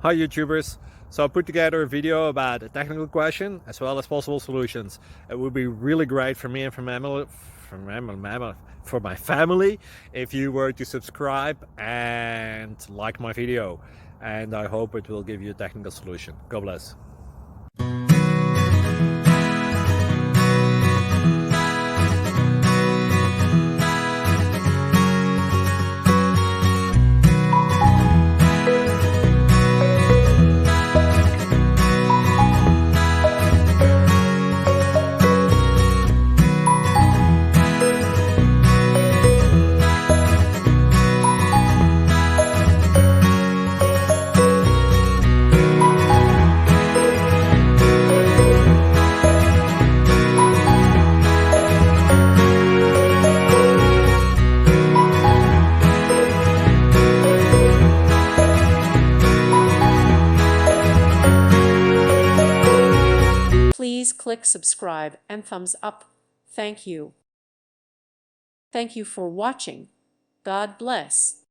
Hi YouTubers! So I put together a video about a technical question as well as possible solutions. It would be really great for me and for my family if you were to subscribe and like my video. And I hope it will give you a technical solution. God bless. Please click subscribe and thumbs up. Thank you. Thank you for watching. God bless.